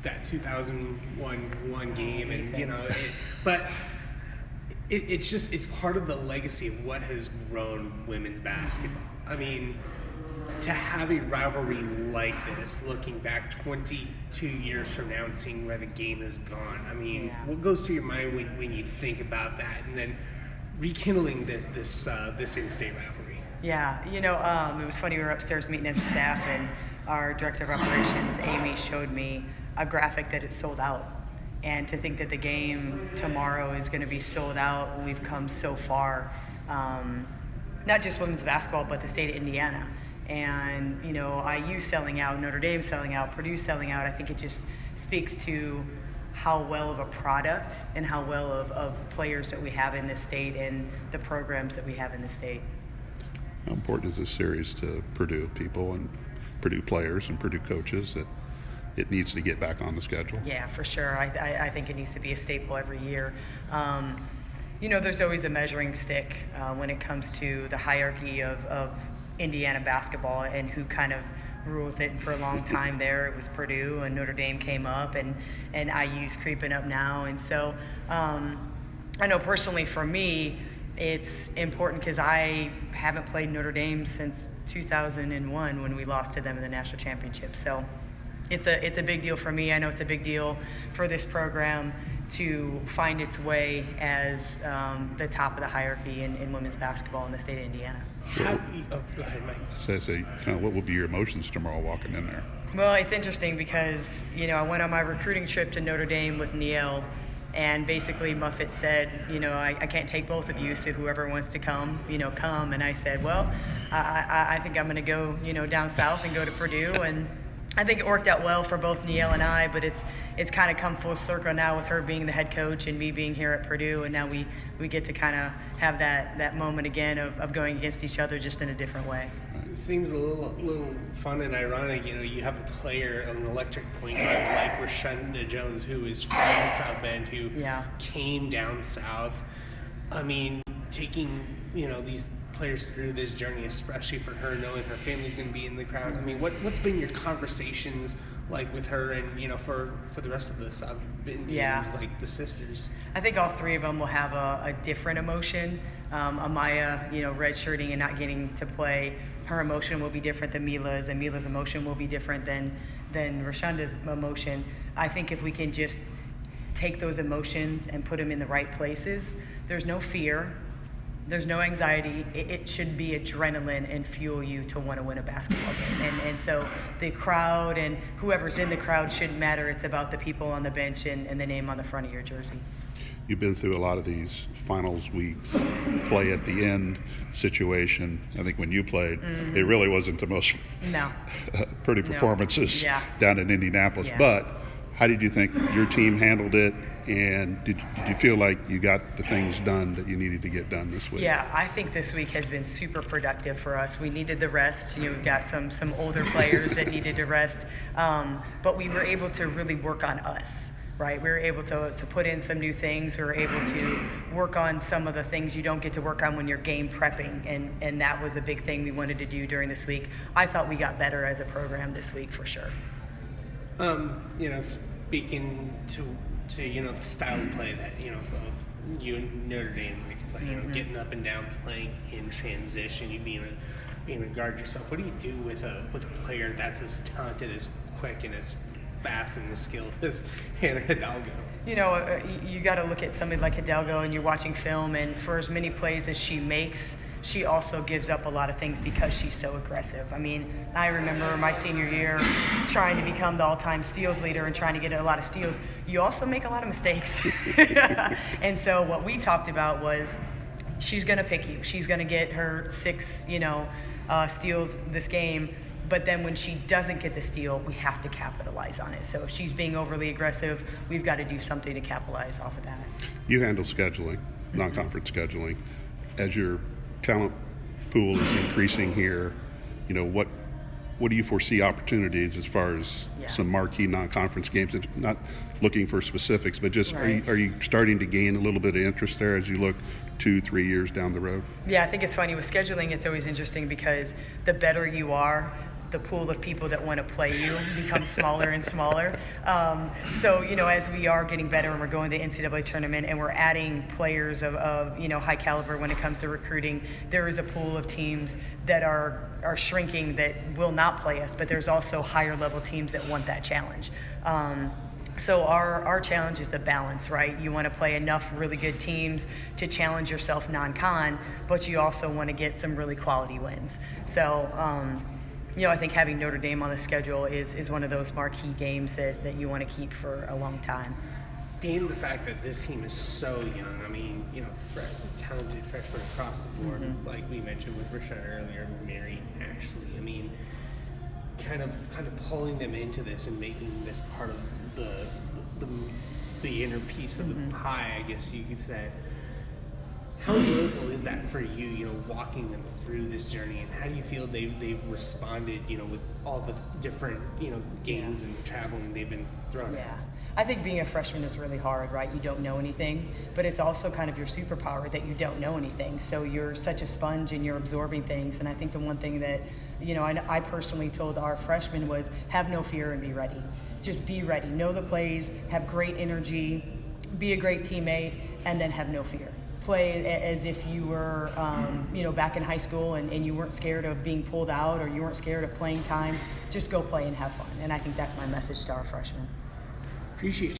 that 2001 game, and but it's part of the legacy of what has grown women's basketball. I mean, to have a rivalry like this, looking back 22 years from now and seeing where the game has gone, I mean, what goes through your mind when you think about that, and then rekindling this in-state rivalry? Yeah, it was funny. We were upstairs meeting as a staff, and our director of operations, Amy, showed me a graphic that it's sold out. And to think that the game tomorrow is going to be sold out when we've come so far, not just women's basketball, but the state of Indiana. And, IU selling out, Notre Dame selling out, Purdue selling out, I think it just speaks to how well of a product and how well of players that we have in this state and the programs that we have in this state. How important is this series to Purdue people and Purdue players and Purdue coaches that it needs to get back on the schedule? Yeah, for sure. I think it needs to be a staple every year. There's always a measuring stick when it comes to the hierarchy of Indiana basketball and who kind of rules it. And for a long time there, it was Purdue, and Notre Dame came up, and IU's creeping up now. And so I know personally for me, it's important because I haven't played Notre Dame since 2001 when we lost to them in the national championship. So it's a big deal for me. I know it's a big deal for this program to find its way as the top of the hierarchy in women's basketball in the state of Indiana. Go ahead, Mike. So kind of what will be your emotions tomorrow walking in there? Well, it's interesting because, I went on my recruiting trip to Notre Dame with Neil, and basically Muffet said, I can't take both of you, so whoever wants to come, come. And I said, well, I think I'm going to go, down south and go to Purdue. And I think it worked out well for both Neil and I, but it's kind of come full circle now with her being the head coach and me being here at Purdue, and now we get to kind of have that moment again of going against each other just in a different way. It seems a little fun and ironic. You have a player, an electric point guard like Rashunda Jones, who is from South Bend, who came down south. I mean, taking these players through this journey, especially for her, knowing her family's going to be in the crowd. I mean, what's been your conversations like with her and for the rest of the South Indians, like the sisters? I think all three of them will have a different emotion. Amaya, redshirting and not getting to play, her emotion will be different than Mila's, and Mila's emotion will be different than Rashunda's emotion. I think if we can just take those emotions and put them in the right places, there's no fear. There's no anxiety. It should be adrenaline and fuel you to want to win a basketball game. And so the crowd and whoever's in the crowd shouldn't matter. It's about the people on the bench and the name on the front of your jersey. You've been through a lot of these finals weeks, play at the end situation. I think when you played, it really wasn't the most pretty performances down in Indianapolis. Yeah. But how did you think your team handled it? And did you feel like you got the things done that you needed to get done this week? Yeah, I think this week has been super productive for us. We needed the rest. We've got some older players that needed to rest. But we were able to really work on us, right? We were able to put in some new things. We were able to work on some of the things you don't get to work on when you're game prepping. And that was a big thing we wanted to do during this week. I thought we got better as a program this week for sure. Speaking to the style of play that both you and Notre Dame like to play, getting up and down, playing in transition, you being a guard yourself. What do you do with a player that's as talented, as quick, and as fast and as skilled as Hannah Hidalgo? You got to look at somebody like Hidalgo, and you're watching film, and for as many plays as she makes, she also gives up a lot of things because she's so aggressive. I mean, I remember my senior year trying to become the all-time steals leader and trying to get a lot of steals. You also make a lot of mistakes. And so what we talked about was she's going to pick you. She's going to get her 6, steals this game. But then when she doesn't get the steal, we have to capitalize on it. So if she's being overly aggressive, we've got to do something to capitalize off of that. You handle scheduling, non-conference scheduling. As your talent pool is increasing here, what do you foresee opportunities as far as some marquee non-conference games? Not looking for specifics, but just are you starting to gain a little bit of interest there as you look 2-3 years down the road? Yeah, I think it's funny with scheduling. It's always interesting because the better you are, the pool of people that want to play you becomes smaller and smaller. So, as we are getting better and we're going to the NCAA tournament and we're adding players of high caliber when it comes to recruiting, there is a pool of teams that are shrinking that will not play us, but there's also higher level teams that want that challenge. So our challenge is the balance, right? You want to play enough really good teams to challenge yourself non-con, but you also want to get some really quality wins. So, I think having Notre Dame on the schedule is one of those marquee games that you want to keep for a long time. Being the fact that this team is so young, talented freshmen across the board, like we mentioned with Rashawn earlier, Mary, Ashley. Kind of pulling them into this and making this part of the inner piece of the pie, I guess you could say. How enjoyable is that for you, walking them through this journey, and how do you feel they've responded, with all the different, games and traveling they've been thrown? Yeah. I think being a freshman is really hard, right? You don't know anything, but it's also kind of your superpower that you don't know anything. So you're such a sponge and you're absorbing things. And I think the one thing that, I personally told our freshmen was have no fear and be ready. Just be ready. Know the plays, have great energy, be a great teammate, and then have no fear. Play as if you were, back in high school and you weren't scared of being pulled out or you weren't scared of playing time. Just go play and have fun. And I think that's my message to our freshmen. Appreciate you.